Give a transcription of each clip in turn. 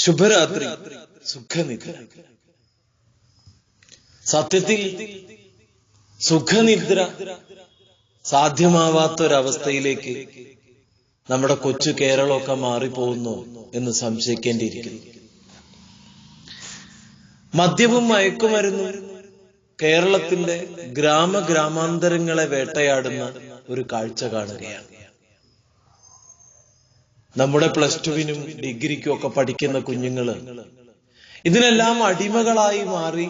ശുഭരാത്രി, സുഖനിദ്ര. സത്യത്തിൽ സുഖനിദ്ര സാധ്യമാവാത്തൊരവസ്ഥയിലേക്ക് നമ്മുടെ കൊച്ചു കേരളമൊക്കെ മാറിപ്പോകുന്നു എന്ന് സംശയിക്കേണ്ടിയിരിക്കുന്നു. മദ്യവും മയക്കുമരുന്നും കേരളത്തിന്റെ ഗ്രാമാന്തരങ്ങളെ വേട്ടയാടുന്ന ഒരു കാഴ്ച കാണുകയാണ്. നമ്മുടെ +2-നും ഡിഗ്രിക്കും ഒക്കെ പഠിക്കുന്ന കുഞ്ഞുങ്ങള് ഇതിനെല്ലാം അടിമകളായി മാറി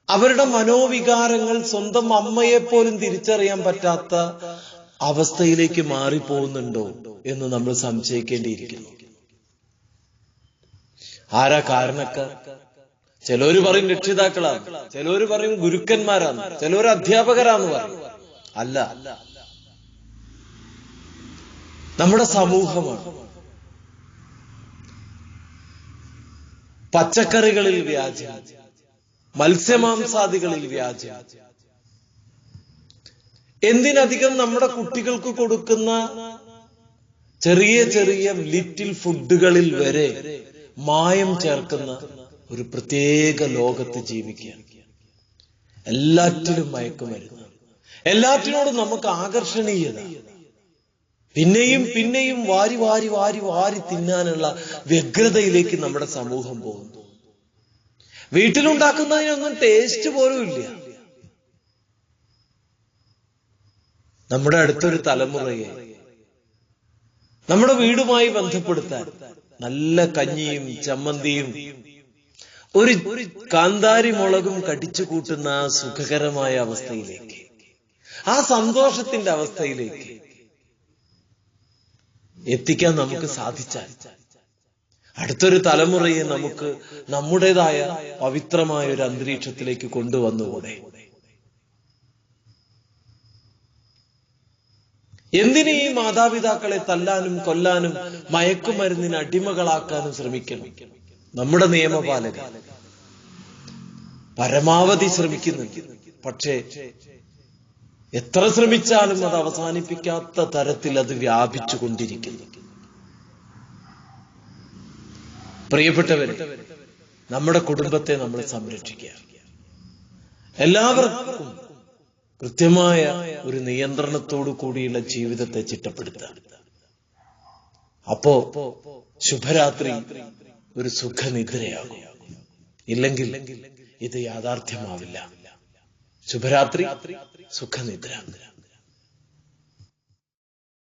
അവരുടെ മനോവികാരങ്ങൾ സ്വന്തം അമ്മയെപ്പോലും തിരിച്ചറിയാൻ പറ്റാത്ത അവസ്ഥയിലേക്ക് മാറിപ്പോകുന്നുണ്ടോ എന്ന് നമ്മൾ സംശയിക്കേണ്ടിയിരിക്കുന്നു. ആരാ കാരണക്കാർ? ചിലര് പറയും രക്ഷിതാക്കളാണ്, ചിലര് പറയും ഗുരുക്കന്മാരാണ്, ചിലര് അധ്യാപകരാന്ന് പറയും. അല്ല, നമ്മുടെ സമൂഹമാണ്. പച്ചക്കറികളിൽ വ്യാജം, മത്സ്യമാംസാദികളിൽ വ്യാജം, എന്തിനധികം നമ്മുടെ കുട്ടികൾക്ക് കൊടുക്കുന്ന ചെറിയ ചെറിയ ലിറ്റിൽ ഫുഡുകളിൽ വരെ മായം ചേർക്കുന്ന ഒരു പ്രത്യേക ലോകത്ത് ജീവിക്കുകയാണ്. എല്ലാറ്റിലും മയക്കുമരുന്ന്, എല്ലാറ്റിനോടും നമുക്ക് ആകർഷണീയത, പിന്നെയും പിന്നെയും വാരി വാരി വാരി വാരി തിന്നാനുള്ള വ്യഗ്രതയിലേക്ക് നമ്മുടെ സമൂഹം പോകുന്നു. വീട്ടിലുണ്ടാക്കുന്നതിനൊന്നും ടേസ്റ്റ് പോലും ഇല്ല. നമ്മുടെ അടുത്തൊരു തലമുറയെ നമ്മുടെ വീടുമായി ബന്ധപ്പെടുത്താൻ നല്ല കഞ്ഞിയും ചമ്മന്തിയും ഒരു കാന്താരി മുളകും കടിച്ചു കൂട്ടുന്ന ആ സുഖകരമായ അവസ്ഥയിലേക്ക്, ആ സന്തോഷത്തിന്റെ അവസ്ഥയിലേക്ക് എത്തിക്കാൻ നമുക്ക് സാധിച്ചാൽ അടുത്തൊരു തലമുറയെ നമുക്ക് നമ്മുടേതായ പവിത്രമായ ഒരു അന്തരീക്ഷത്തിലേക്ക് കൊണ്ടുവന്നുകൂടെ? എന്തിന് ഈ മാതാപിതാക്കളെ തല്ലാനും കൊല്ലാനും മയക്കുമരുന്നിന് അടിമകളാക്കാനും ശ്രമിക്കണം? നമ്മുടെ നിയമപാലകർ പരമാവധി ശ്രമിക്കുന്നുണ്ട്. പക്ഷേ എത്ര ശ്രമിച്ചാലും അത് അവസാനിപ്പിക്കാത്ത തരത്തിൽ അത് വ്യാപിച്ചു കൊണ്ടിരിക്കുന്നു. പ്രിയപ്പെട്ടവരെ, നമ്മുടെ കുടുംബത്തെ നമ്മൾ സംരക്ഷിക്കുക. എല്ലാവർക്കും കൃത്യമായ ഒരു നിയന്ത്രണത്തോടു കൂടിയുള്ള ജീവിതത്തെ ചിട്ടപ്പെടുത്തുക. അപ്പോ ശുഭരാത്രി ഒരു സുഖനിദ്രയാകും. ഇല്ലെങ്കിൽ ഇത് യാഥാർത്ഥ്യമാവില്ല. ശുഭരാത്രി, സുഖനിദ്ര.